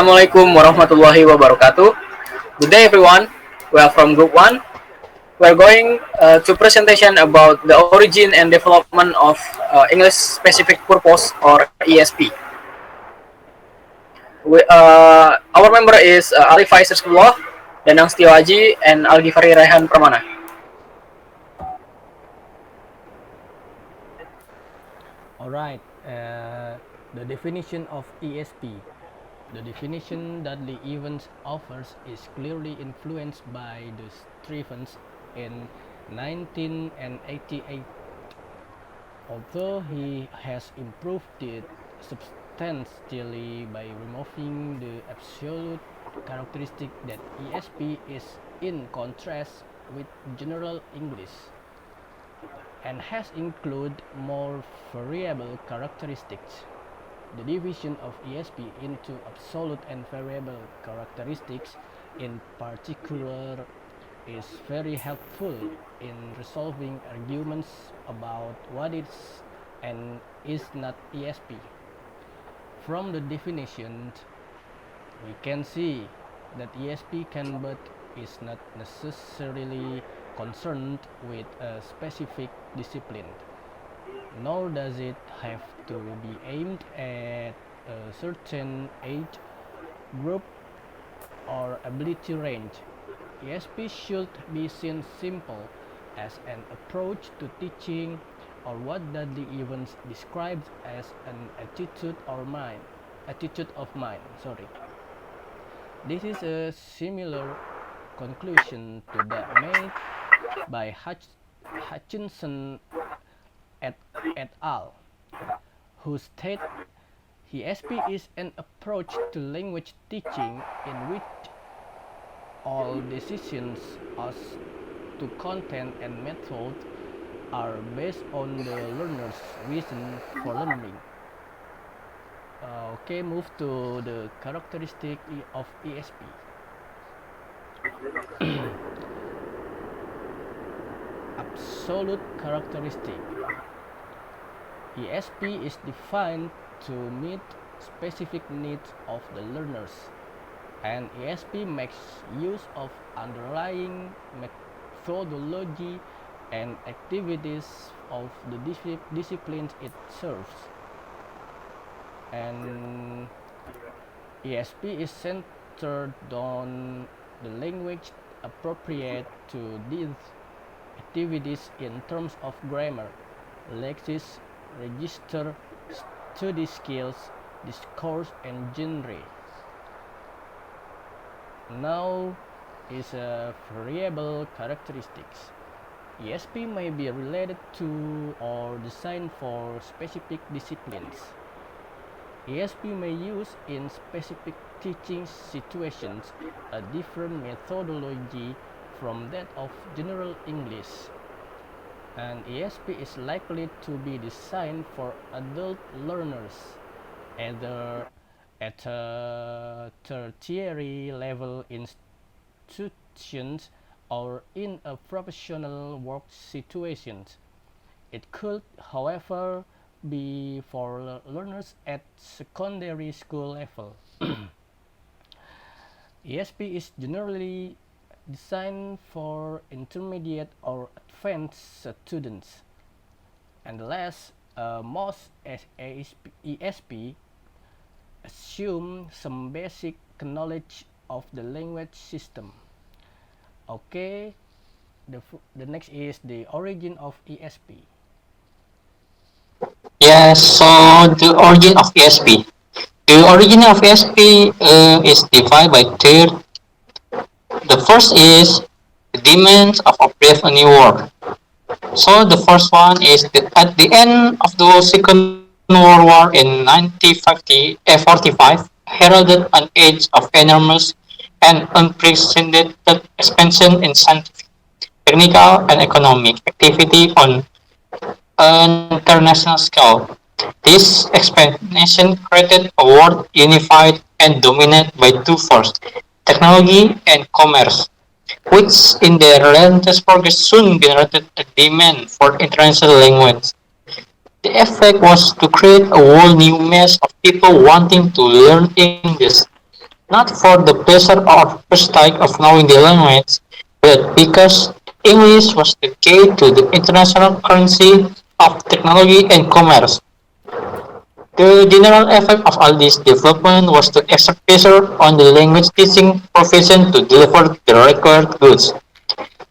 Assalamualaikum warahmatullahi wabarakatuh. Good day everyone. We are from Group 1. We are going to presentation about the origin and development of English Specific Purpose or ESP. Our member is Alif, Faiz, Rizqullah, Danang, Setyo, Adjie, and Al-Ghiffari, Raihan, Permana. Alright, the definition of ESP. The definition that the event offers is clearly influenced by the Stevens in 1988. Although he has improved it substantially by removing the absolute characteristic that ESP is in contrast with general English and has included more variable characteristics. The division of ESP into absolute and variable characteristics in particular is very helpful in resolving arguments about what is and is not ESP. From the definition, we can see that ESP can but is not necessarily concerned with a specific discipline, nor does it have to be aimed at a certain age group or ability range. ESP should be seen simple as an approach to teaching, or what that the events described as an attitude of mind. This is a similar conclusion to that made by Hutchinson et al., who state ESP is an approach to language teaching in which all decisions as to content and method are based on the learner's reason for learning. Okay, move to the characteristic of ESP. Absolute characteristic. ESP is defined to meet specific needs of the learners, and ESP makes use of underlying methodology and activities of the disciplines it serves. And ESP is centered on the language appropriate to these activities in terms of grammar, lexis, register, study skills, discourse, and genre. Now is a variable characteristics. ESP may be related to or designed for specific disciplines. ESP may use in specific teaching situations a different methodology from that of general English, and ESP is likely to be designed for adult learners, either at a tertiary level institutions or in a professional work situations. It could, however, be for learners at secondary school level. ESP is generally designed for intermediate or advanced students, and last, most ESP assume some basic knowledge of the language system. Okay, the next is the origin of ESP. Yes, so the origin of ESP. The origin of ESP is divided by two. The first is the demands of a brave new world. So the first one is that at the end of the Second World War in 1945 heralded an age of enormous and unprecedented expansion in scientific, technical, and economic activity on an international scale. This expansion created a world unified and dominated by two forces, technology and commerce, which in their relentless progress soon generated a demand for international language. The effect was to create a whole new mass of people wanting to learn English. not for the pleasure or prestige of knowing the language, but because English was the key to the international currency of technology and commerce. The general effect of all this development was to exert pressure on the language teaching profession to deliver the required goods.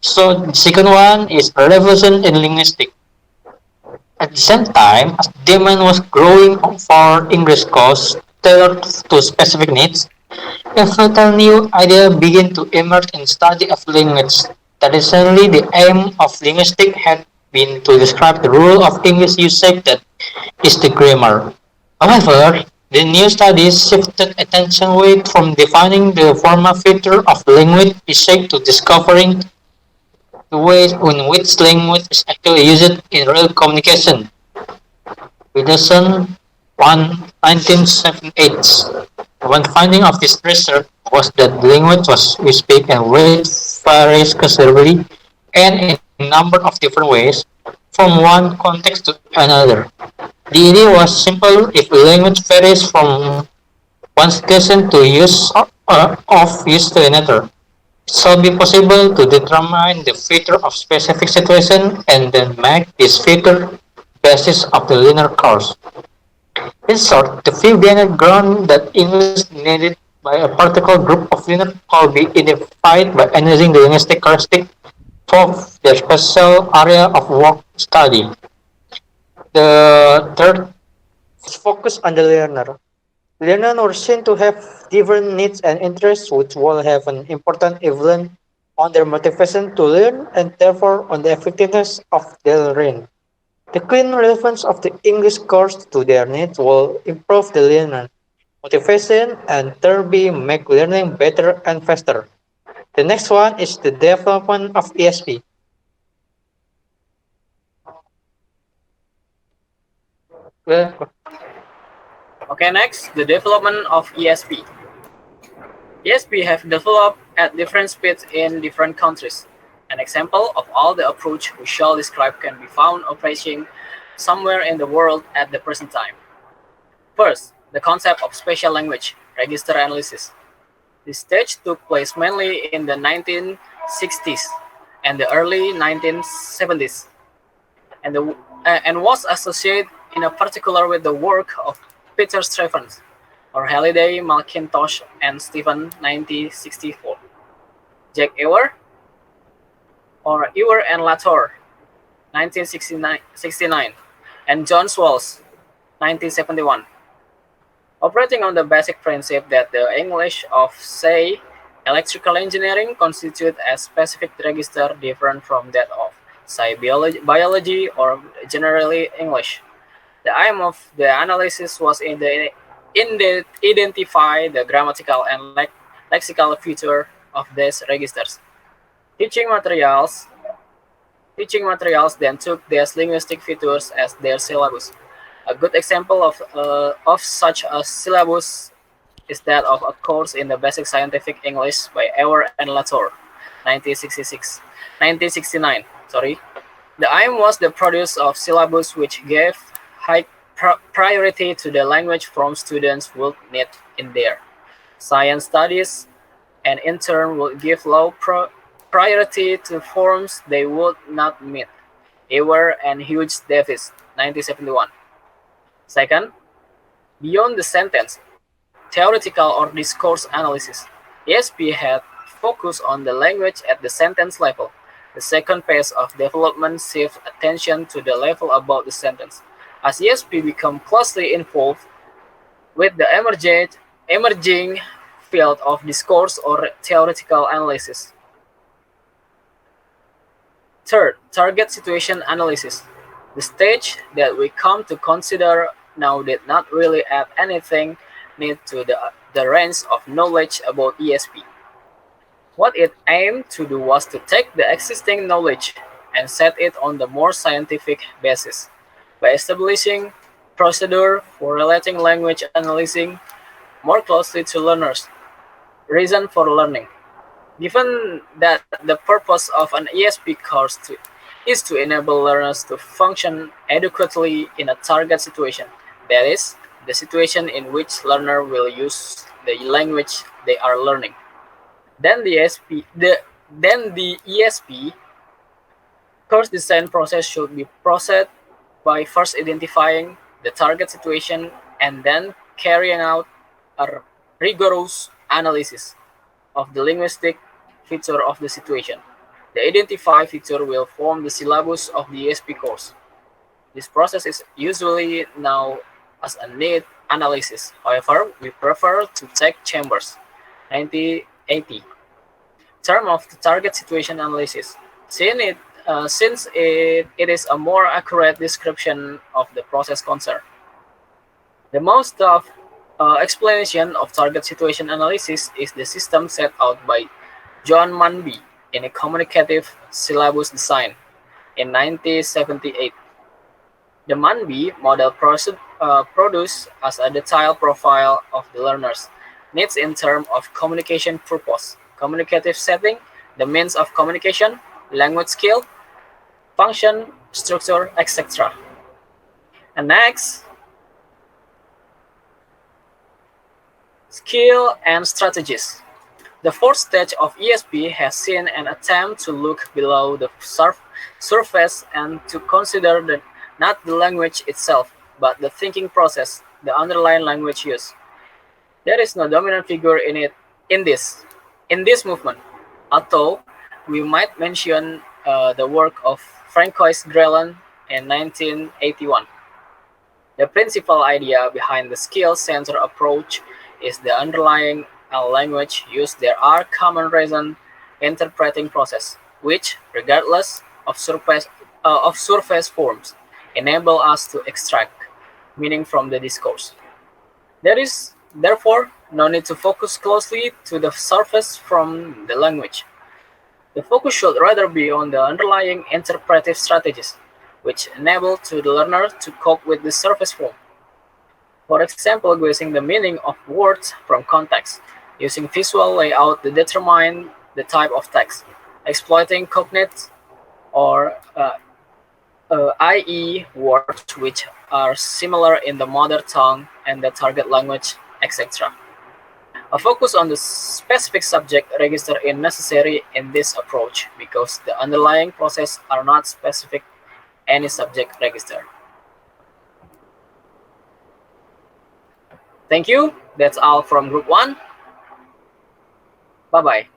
So the second one is a revolution in linguistics. At the same time, as demand was growing for English courses tailored to specific needs, a fertile new idea began to emerge in study of language. Traditionally, the aim of linguistics had been to describe the rule of English usage that is the grammar. However, the new studies shifted attention away from defining the formal feature of language usage to discovering the ways in which language is actually used in real communication. Wilson, 1978. One finding of this research was that language was we speak and read varies considerably and in a number of different ways from one context to another. The idea was simple: if a language varies from one situation to use of use to another, it shall be possible to determine the feature of specific situation and then make this feature basis of the linear course. In short, the few gained ground that English needed by a particular group of learners could be identified by analyzing the linguistic characteristics of their special area of work study. The third focus on the learner. Learners were seen to have different needs and interests which will have an important influence on their motivation to learn and therefore on the effectiveness of their learning. The clean relevance of the English course to their needs will improve the learner motivation and thereby make learning better and faster. The next one is the development of ESP. Well, Okay, next, the development of ESP. ESP have developed at different speeds in different countries. An example of all the approach we shall describe can be found operating somewhere in the world at the present time. First, the concept of spatial language register analysis. This stage took place mainly in the 1960s and the early 1970s, and was associated in a particular with the work of Peter Stevens, or Halliday, McIntosh, and Stephen 1964, Jack Ewer, or Ewer and Latour 1969, and John Swallows 1971, operating on the basic principle that the English of, say, electrical engineering constitute a specific register different from that of, say, biology or generally English. The aim of the analysis was in the identify the grammatical and lexical feature of these registers. Teaching materials Teaching materials then took these linguistic features as their syllabus. A good example of such a syllabus is that of a course in the Basic Scientific English by Ewer and Latour, 1969. Sorry. The aim was the produce of syllabus which gave high priority to the language from students would need in their science studies, and in turn would give low priority to forms they would not meet. Ewer and Hughes Davis, 1971. Second, beyond the sentence, theoretical or discourse analysis. ESP had focused on the language at the sentence level. The second phase of development shifted attention to the level above the sentence. As ESP became closely involved with the emerging field of discourse or theoretical analysis. Third, target situation analysis. The stage that we come to consider now did not really add anything new to the range of knowledge about ESP. What it aimed to do was to take the existing knowledge and set it on the more scientific basis by establishing procedure for relating language analyzing more closely to learners. Reason for learning. Given that the purpose of an ESP course is to enable learners to function adequately in a target situation, that is, the situation in which learner will use the language they are learning. Then the ESP course design process should be processed by first identifying the target situation and then carrying out a rigorous analysis of the linguistic feature of the situation. The identified feature will form the syllabus of the ESP course. This process is usually known as a need analysis. However, we prefer to take Chambers 1980 term of the target situation analysis, since it is a more accurate description of the process concerned. The most of explanation of target situation analysis is the system set out by John Manby in a communicative syllabus design in 1978. The Manby model produced as a detailed profile of the learner's needs in terms of communication purpose, communicative setting, the means of communication, language skill, function, structure, etc. And next, skill and strategies. The fourth stage of ESP has seen an attempt to look below the surface and to consider not the language itself, but the thinking process, the underlying language use. There is no dominant figure in this movement, although we might mention the work of Francois Grelin in 1981. The principal idea behind the skill-centered approach is the underlying language use. There are common reason interpreting process, which, regardless of surface forms, enable us to extract meaning from the discourse. There is therefore no need to focus closely to the surface from the language. The focus should rather be on the underlying interpretive strategies, which enable to the learner to cope with the surface form. For example, guessing the meaning of words from context, using visual layout to determine the type of text, exploiting cognate or i.e. words which are similar in the mother tongue and the target language, etc. A focus on the specific subject register is necessary in this approach because the underlying process are not specific any subject register. Thank you. That's all from Group 1. Bye-bye.